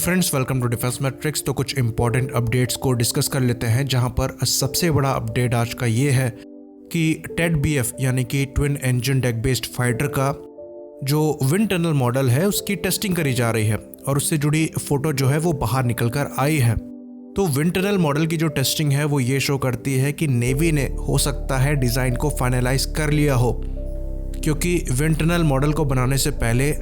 Hello friends, welcome to defence matrix. तो कुछ important updates को डिस्कस कर लेते हैं, जहां पर सबसे बड़ा अपडेट आज का ये है कि टेड BF यानी कि twin engine deck based fighter का जो विंड टनल मॉडल है उसकी टेस्टिंग करी जा रही है और उससे जुड़ी फोटो जो है वो बाहर निकल कर आई है। तो विंड टनल मॉडल की जो टेस्टिंग है वो ये शो करती है कि नेवी ने हो सकता है डिज़ाइन को फाइनलाइज कर लिया हो, क्योंकि विंड टनल मॉडल को बनाने से पहले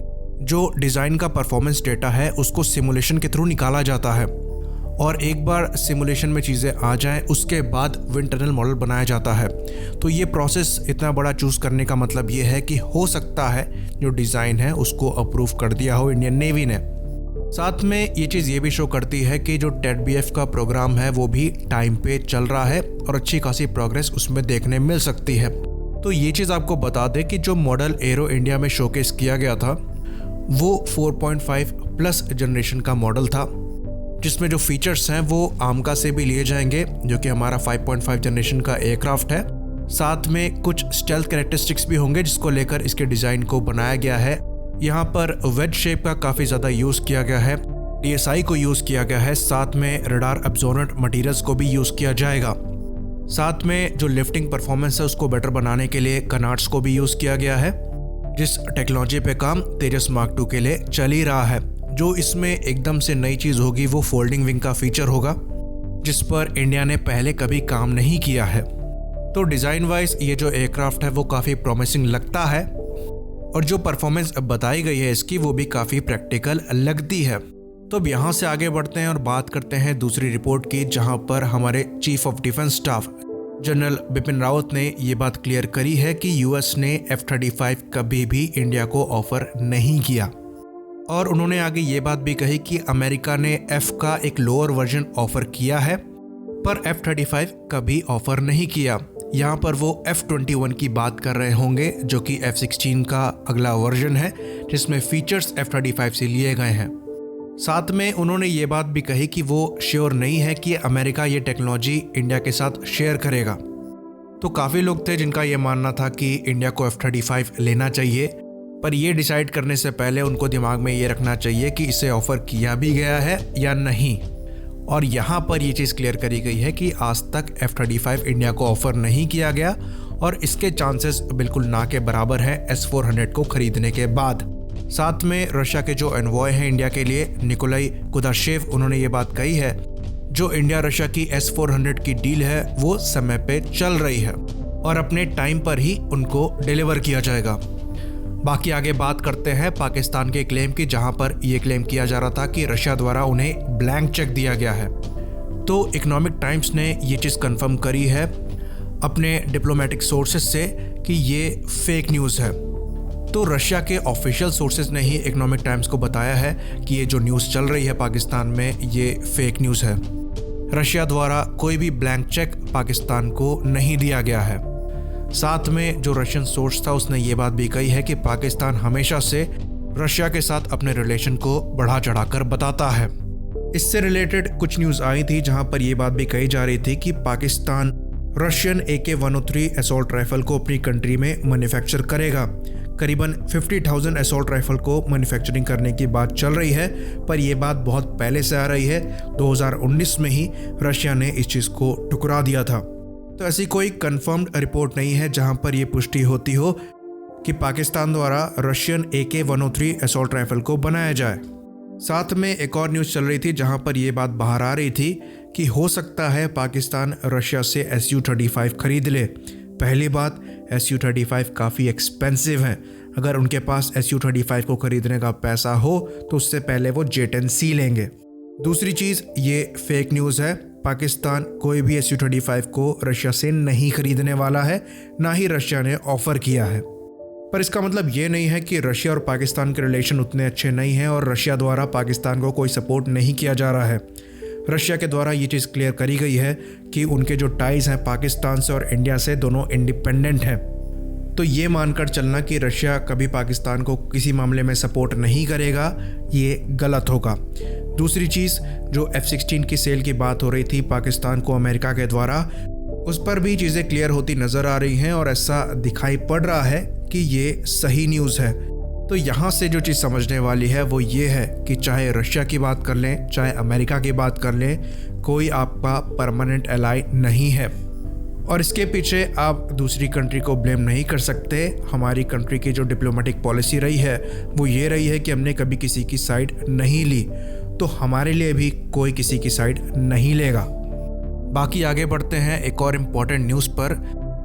जो डिज़ाइन का परफॉर्मेंस डेटा है उसको सिमुलेशन के थ्रू निकाला जाता है और एक बार सिमुलेशन में चीज़ें आ जाएं उसके बाद विंड टनल मॉडल बनाया जाता है। तो ये प्रोसेस इतना बड़ा चूज़ करने का मतलब ये है कि हो सकता है जो डिज़ाइन है उसको अप्रूव कर दिया हो इंडियन नेवी ने। साथ में ये चीज़ ये भी शो करती है कि जो टेड BF का प्रोग्राम है वो भी टाइम पे चल रहा है और अच्छी खासी प्रोग्रेस उसमें देखने मिल सकती है। तो ये चीज़ आपको बता दें कि जो मॉडल एरो इंडिया में शोकेस किया गया था वो 4.5 प्लस जनरेशन का मॉडल था, जिसमें जो फीचर्स हैं वो आमका से भी लिए जाएंगे जो कि हमारा 5.5 जनरेशन का एयरक्राफ्ट है। साथ में कुछ स्टेल्थ कैरेक्टरिस्टिक्स भी होंगे जिसको लेकर इसके डिज़ाइन को बनाया गया है। यहाँ पर वेज शेप का काफ़ी ज़्यादा यूज़ किया गया है, DSI को यूज़ किया गया है, साथ में रडार एब्जॉर्बेंट मटीरियल्स को भी यूज़ किया जाएगा। साथ में जो लिफ्टिंग परफॉर्मेंस है उसको बेटर बनाने के लिए कनाट्स को भी यूज़ किया गया है, जिस टेक्नोलॉजी पे काम तेजस मार्क 2 के लिए चल ही रहा है। जो इसमें एकदम से नई चीज़ होगी वो फोल्डिंग विंग का फीचर होगा, जिस पर इंडिया ने पहले कभी काम नहीं किया है। तो डिज़ाइन वाइज ये जो एयरक्राफ्ट है वो काफ़ी प्रॉमिसिंग लगता है और जो परफॉर्मेंस बताई गई है इसकी वो भी काफ़ी प्रैक्टिकल लगती है। तो अब यहाँ से आगे बढ़ते हैं और बात करते हैं दूसरी रिपोर्ट की, जहाँ पर हमारे chief of defence staff general Bipin Rawat ने ये बात क्लियर करी है कि US ने F-35 कभी भी इंडिया को ऑफर नहीं किया और उन्होंने आगे ये बात भी कही कि अमेरिका ने F का एक लोअर वर्जन ऑफर किया है पर F-35 कभी ऑफर नहीं किया। यहाँ पर वो F-21 की बात कर रहे होंगे जो कि F-16 का अगला वर्जन है, जिसमें फीचर्स F-35 से लिए गए हैं। साथ में उन्होंने ये बात भी कही कि वो श्योर नहीं है कि अमेरिका ये टेक्नोलॉजी इंडिया के साथ शेयर करेगा। तो काफ़ी लोग थे जिनका ये मानना था कि इंडिया को F-35 लेना चाहिए, पर ये डिसाइड करने से पहले उनको दिमाग में ये रखना चाहिए कि इसे ऑफ़र किया भी गया है या नहीं। और यहाँ पर ये चीज़ क्लियर करी गई है कि आज तक F-35 इंडिया को ऑफ़र नहीं किया गया और इसके चांसेस बिल्कुल ना के बराबर है S-400 को खरीदने के बाद। साथ में रशिया के जो एनवॉय हैं इंडिया के लिए निकोलाई कुदाशेव, उन्होंने ये बात कही है जो इंडिया रशिया की S-400 की डील है वो समय पे चल रही है और अपने टाइम पर ही उनको डिलीवर किया जाएगा। बाकी आगे बात करते हैं पाकिस्तान के क्लेम की, जहां पर यह क्लेम किया जा रहा था कि रशिया द्वारा उन्हें ब्लैंक चेक दिया गया है। तो इकोनॉमिक टाइम्स ने ये चीज़ कंफर्म करी है अपने डिप्लोमेटिक सोर्सेज से कि ये फेक न्यूज़ है। तो रशिया के ऑफिशियल सोर्सेज ने ही इकोनॉमिक टाइम्स को बताया है कि ये जो न्यूज़ चल रही है पाकिस्तान में ये फेक न्यूज़ है। रशिया द्वारा कोई भी ब्लैंक चेक पाकिस्तान को नहीं दिया गया है। साथ में जो रशियन सोर्स था उसने ये बात भी कही है कि पाकिस्तान हमेशा से रशिया के साथ अपने रिलेशन को बढ़ा चढ़ाकर बताता है। इससे रिलेटेड कुछ न्यूज़ आई थी जहां पर यह बात भी कही जा रही थी कि Pakistan Russian AK-103 assault rifle को अपनी कंट्री में मैन्युफैक्चर करेगा। करीबन 50,000 असॉल्ट राइफल को मैन्युफैक्चरिंग करने की बात चल रही है, पर यह बात बहुत पहले से आ रही है। 2019 में ही रशिया ने इस चीज़ को ठुकरा दिया था। तो ऐसी कोई कंफर्म्ड रिपोर्ट नहीं है जहां पर यह पुष्टि होती हो कि पाकिस्तान द्वारा रशियन AK-103 असॉल्ट राइफल को बनाया जाए। साथ में एक और न्यूज़ चल रही थी जहां पर यह बात बाहर आ रही थी कि हो सकता है पाकिस्तान रशिया से Su-35 खरीद ले। पहली बात, Su-35 काफ़ी एक्सपेंसिव हैं। अगर उनके पास Su-35 को खरीदने का पैसा हो तो उससे पहले वो J-10C लेंगे। दूसरी चीज़, ये फेक न्यूज़ है। पाकिस्तान कोई भी Su-35 को रशिया से नहीं खरीदने वाला है, ना ही रशिया ने ऑफ़र किया है। पर इसका मतलब ये नहीं है कि रशिया और पाकिस्तान के रिलेशन उतने अच्छे नहीं हैं और रशिया द्वारा पाकिस्तान को कोई सपोर्ट नहीं किया जा रहा है। रशिया के द्वारा ये चीज़ क्लियर करी गई है कि उनके जो टाइज हैं पाकिस्तान से और इंडिया से दोनों इंडिपेंडेंट हैं। तो ये मानकर चलना कि रशिया कभी पाकिस्तान को किसी मामले में सपोर्ट नहीं करेगा, ये गलत होगा। दूसरी चीज़, जो F-16 की सेल की बात हो रही थी पाकिस्तान को अमेरिका के द्वारा, उस पर भी चीज़ें क्लियर होती नज़र आ रही हैं और ऐसा दिखाई पड़ रहा है कि ये सही न्यूज़ है। तो यहाँ से जो चीज़ समझने वाली है वो ये है कि चाहे रशिया की बात कर लें, चाहे अमेरिका की बात कर लें, कोई आपका परमानेंट एलाई नहीं है। और इसके पीछे आप दूसरी कंट्री को ब्लेम नहीं कर सकते। हमारी कंट्री की जो डिप्लोमेटिक पॉलिसी रही है वो ये रही है कि हमने कभी किसी की साइड नहीं ली, तो हमारे लिए भी कोई किसी की साइड नहीं लेगा। बाकी आगे बढ़ते हैं एक और इम्पॉर्टेंट न्यूज़ पर।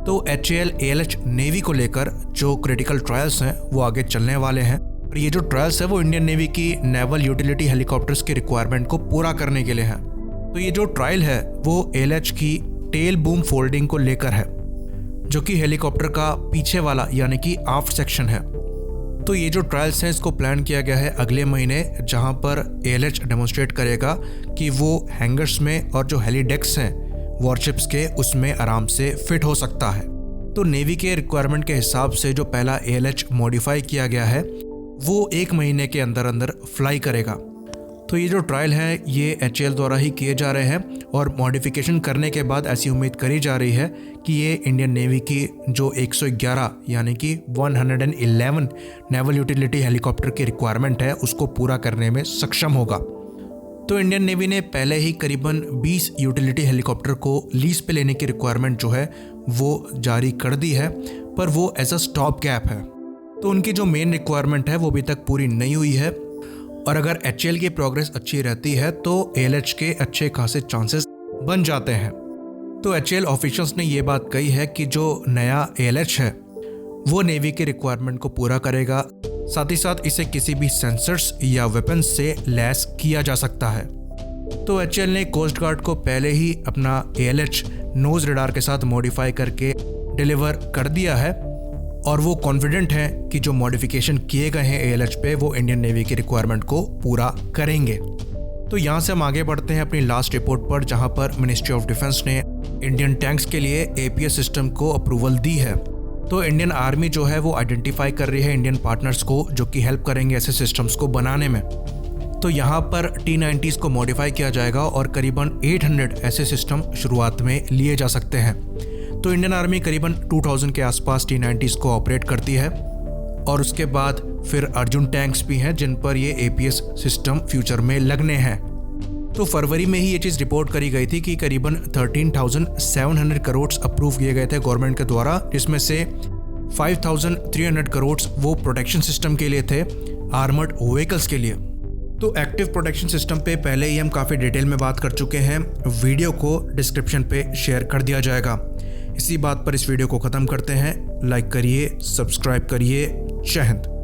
तो HAL ALH नेवी को लेकर जो क्रिटिकल ट्रायल्स हैं वो आगे चलने वाले हैं। और ये जो ट्रायल्स है वो इंडियन नेवी की नेवल यूटिलिटी हेलीकॉप्टर्स की रिक्वायरमेंट को पूरा करने के लिए है। तो ये जो ट्रायल है वो ALH की टेल बूम फोल्डिंग को लेकर है, जो कि हेलीकॉप्टर का पीछे वाला यानी कि आफ्ट सेक्शन है। तो ये जो ट्रायल्स हैं इसको प्लान किया गया है अगले महीने, जहां पर ALH डेमोन्स्ट्रेट करेगा कि वो हैंगर्स में और जो हेलीडेक्स हैं वॉरशिप्स के उसमें आराम से फिट हो सकता है। तो नेवी के रिक्वायरमेंट के हिसाब से जो पहला ALH मॉडिफाई किया गया है वो 1 महीने के अंदर अंदर फ्लाई करेगा। तो ये जो ट्रायल है ये HAL द्वारा ही किए जा रहे हैं और मॉडिफिकेशन करने के बाद ऐसी उम्मीद करी जा रही है कि ये इंडियन नेवी की जो 111 यानी कि 111 नेवल यूटिलिटी हेलीकॉप्टर की रिक्वायरमेंट है उसको पूरा करने में सक्षम होगा। तो इंडियन नेवी ने पहले ही करीबन 20 यूटिलिटी हेलीकॉप्टर को लीज पे लेने की रिक्वायरमेंट जो है वो जारी कर दी है, पर वो एज अ स्टॉप गैप है। तो उनकी जो मेन रिक्वायरमेंट है वो अभी तक पूरी नहीं हुई है। और अगर HAL की प्रोग्रेस अच्छी रहती है तो ALH के अच्छे खासे चांसेस बन जाते हैं। तो HAL ऑफिशियल्स ने ये बात कही है कि जो नया ALH है वो नेवी के रिक्वायरमेंट को पूरा करेगा, साथ ही साथ इसे किसी भी सेंसर्स या वेपन्स से लैस किया जा सकता है। तो HAL ने कोस्ट गार्ड को पहले ही अपना ALH नोज रडार के साथ मॉडिफाई करके डिलीवर कर दिया है और वो कॉन्फिडेंट हैं कि जो मॉडिफिकेशन किए गए हैं ALH पे वो इंडियन नेवी की रिक्वायरमेंट को पूरा करेंगे। तो यहाँ से हम आगे बढ़ते हैं अपनी लास्ट रिपोर्ट पर, जहाँ पर मिनिस्ट्री ऑफ डिफेंस ने इंडियन टैंक्स के लिए APS सिस्टम को अप्रूवल दी है। तो इंडियन आर्मी जो है वो आइडेंटिफाई कर रही है इंडियन पार्टनर्स को जो कि हेल्प करेंगे ऐसे सिस्टम्स को बनाने में। तो यहाँ पर T90s को मॉडिफाई किया जाएगा और करीबन 800 ऐसे सिस्टम शुरुआत में लिए जा सकते हैं। तो इंडियन आर्मी करीबन 2000 के आसपास T90s को ऑपरेट करती है और उसके बाद फिर अर्जुन टैंक्स भी हैं जिन पर ये APS सिस्टम फ्यूचर में लगने हैं। तो फरवरी में ही ये चीज़ रिपोर्ट करी गई थी कि करीबन 13,700 करोड़ अप्रूव किए गए थे गवर्नमेंट के द्वारा, जिसमें से 5,300 करोड़ वो प्रोटेक्शन सिस्टम के लिए थे, आर्मर्ड व्हीकल्स के लिए। तो एक्टिव प्रोटेक्शन सिस्टम पे पहले ही हम काफ़ी डिटेल में बात कर चुके हैं, वीडियो को डिस्क्रिप्शन पे शेयर कर दिया जाएगा। इसी बात पर इस वीडियो को ख़त्म करते हैं। लाइक करिए, सब्सक्राइब करिए। जय हिंद।